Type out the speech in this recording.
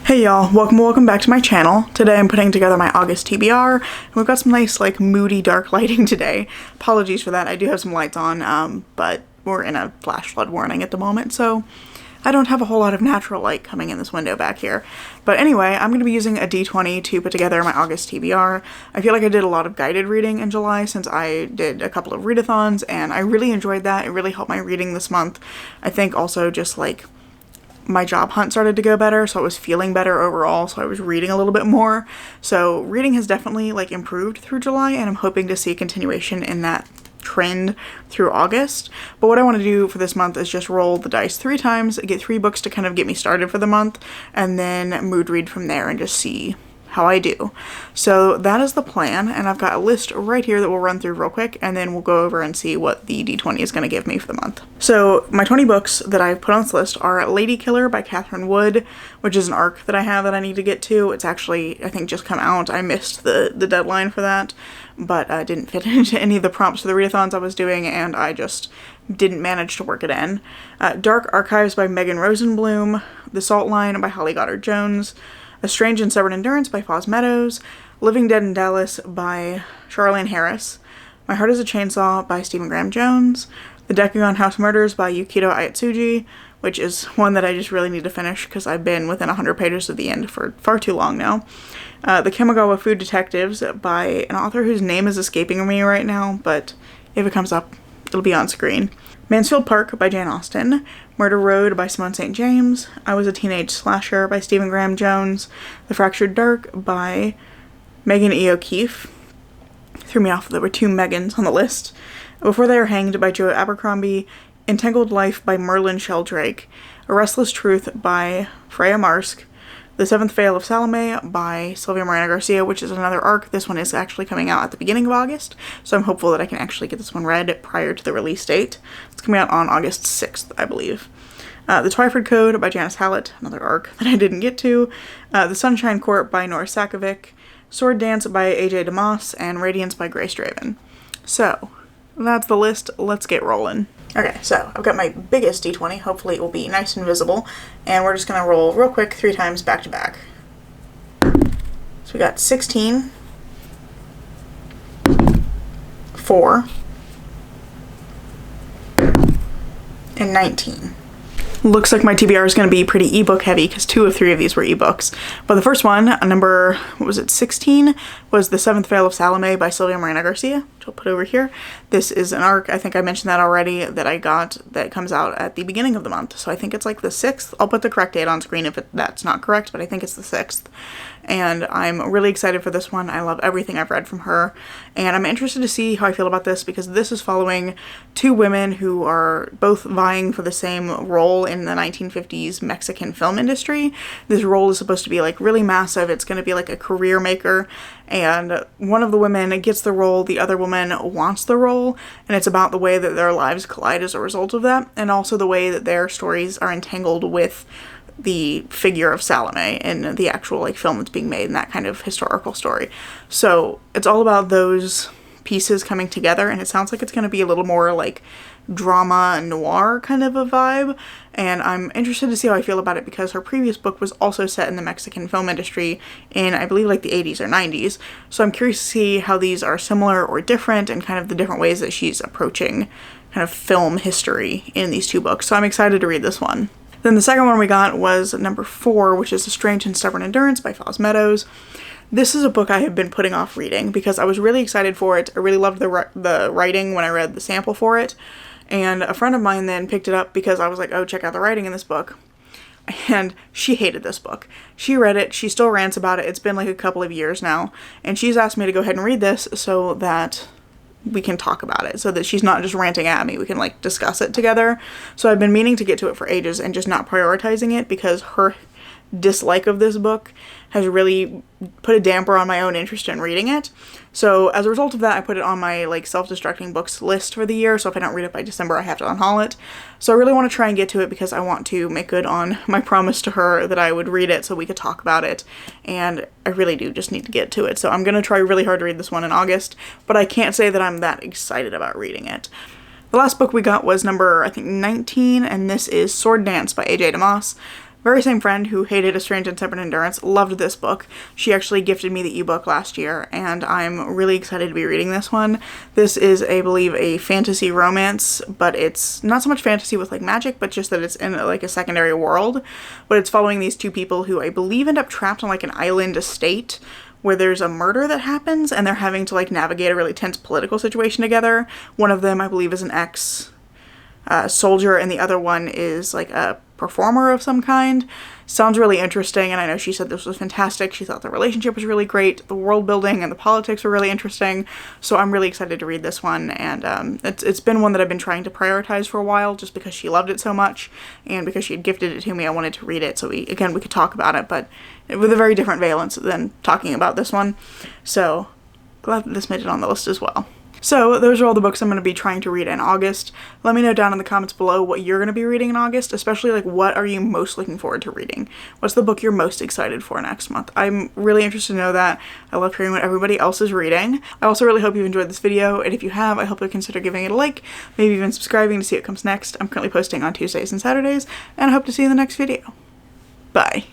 Hey y'all, welcome back to my channel. Today I'm putting together my August TBR, and we've got some nice like moody dark lighting today. Apologies for that, I do have some lights on, but we're in a flash flood warning at the moment, so I don't have a whole lot of natural light coming in this window back here. But anyway, I'm going to be using a D20 to put together my August TBR. I feel like I did a lot of guided reading in July since I did a couple of readathons, and I really enjoyed that. It really helped my reading this month. I think also just like my job hunt started to go better, so I was feeling better overall, so I was reading a little bit more. So reading has definitely like improved through July, and I'm hoping to see a continuation in that trend through August. But what I want to do for this month is just roll the dice 3 times, get 3 books to kind of get me started for the month, and then mood read from there and just see how I do. So that is the plan, and I've got a list right here that we'll run through real quick, and then we'll go over and see what the D20 is going to give me for the month. So my 20 books that I've put on this list are Lady Killer by Catherine Wood, which is an arc that I have that I need to get to. It's actually, I think, just come out. I missed the deadline for that, but I didn't fit into any of the prompts for the readathons I was doing, and I just didn't manage to work it in. Dark Archives by Megan Rosenblum, The Salt Line by Holly Goddard Jones, A Strange and Stubborn Endurance by Foz Meadows, Living Dead in Dallas by Charlene Harris, My Heart is a Chainsaw by Stephen Graham Jones, The Decagon House Murders by Yukito Ayatsuji, which is one that I just really need to finish because I've been within 100 pages of the end for far too long now. The Kamigawa Food Detectives by an author whose name is escaping me right now, but if it comes up, it'll be on screen. Mansfield Park by Jane Austen, Murder Road by Simone St. James, I Was a Teenage Slasher by Stephen Graham Jones, The Fractured Dark by Megan E. O'Keefe. Threw me off, there were 2 Megans on the list. Before They Are Hanged by Joe Abercrombie, Entangled Life by Merlin Sheldrake, A Restless Truth by Freya Marsk, The Seventh Veil of Salome by Sylvia Morena Garcia, which is another arc. This one is actually coming out at the beginning of August, so I'm hopeful that I can actually get this one read prior to the release date. It's coming out on August 6th, I believe. The Twyford Code by Janice Hallett, another arc that I didn't get to. The Sunshine Court by Nora Sakovic, Sword Dance by A.J. DeMoss, and Radiance by Grace Draven. So, that's the list. Let's get rolling. Okay, so I've got my biggest D20, hopefully it will be nice and visible, and we're just going to roll real quick 3 times back to back. So we got 16, 4, and 19. Looks like my TBR is going to be pretty ebook heavy because 2 of 3 of these were ebooks. But the first one, number, what was it, 16, was The Seventh Veil of Salome by Sylvia Morena Garcia, which I'll put over here. This is an arc, I think I mentioned that already, that I got that comes out at the beginning of the month. So I think it's like the 6th. I'll put the correct date on screen if that's not correct, but I think it's the 6th. And I'm really excited for this one. I love everything I've read from her. And I'm interested to see how I feel about this because this is following 2 women who are both vying for the same role in the 1950s Mexican film industry. This role is supposed to be like really massive. It's going to be like a career maker. And one of the women gets the role, the other woman wants the role. And it's about the way that their lives collide as a result of that. And also the way that their stories are entangled with the figure of Salome and the actual like film that's being made and that kind of historical story. So it's all about those pieces coming together, and it sounds like it's going to be a little more like drama noir kind of a vibe, and I'm interested to see how I feel about it because her previous book was also set in the Mexican film industry in, I believe, like the 80s or 90s. So I'm curious to see how these are similar or different and kind of the different ways that she's approaching kind of film history in these 2 books. So I'm excited to read this one. Then the second one we got was number 4, which is A Strange and Stubborn Endurance by Foz Meadows. This is a book I have been putting off reading because I was really excited for it. I really loved the writing when I read the sample for it. And a friend of mine then picked it up because I was like, oh, check out the writing in this book. And she hated this book. She read it. She still rants about it. It's been like a couple of years now. And she's asked me to go ahead and read this so that we can talk about it, so that she's not just ranting at me. We can like discuss it together. So I've been meaning to get to it for ages and just not prioritizing it because her dislike of this book has really put a damper on my own interest in reading it. So as a result of that, I put it on my like self-destructing books list for the year, so if I don't read it by December, I have to unhaul it. So I really want to try and get to it because I want to make good on my promise to her that I would read it so we could talk about it, and I really do just need to get to it. So I'm going to try really hard to read this one in August, but I can't say that I'm that excited about reading it. The last book we got was number, I think, 19, and this is Sword Dance by A.J. DeMoss. very same friend who hated A Strange and Separate Endurance loved this book. She actually gifted me the ebook last year, and I'm really excited to be reading this one. This is, I believe, a fantasy romance, but it's not so much fantasy with like magic, but just that it's in like a secondary world. But it's following these two people who I believe end up trapped on like an island estate where there's a murder that happens, and they're having to like navigate a really tense political situation together. One of them, I believe, is an ex-soldier, and the other one is like a performer of some kind. Sounds really interesting, and I know she said this was fantastic. She thought the relationship was really great, the world building and the politics were really interesting, so I'm really excited to read this one. And it's been one that I've been trying to prioritize for a while, just because she loved it so much, and because she had gifted it to me, I wanted to read it, so we could talk about it, but with a very different valence than talking about this one. So glad that this made it on the list as well. So those are all the books I'm going to be trying to read in August. Let me know down in the comments below what you're going to be reading in August, especially like what are you most looking forward to reading? What's the book you're most excited for next month? I'm really interested to know that. I love hearing what everybody else is reading. I also really hope you've enjoyed this video, and if you have, I hope you'll consider giving it a like, maybe even subscribing to see what comes next. I'm currently posting on Tuesdays and Saturdays, and I hope to see you in the next video. Bye.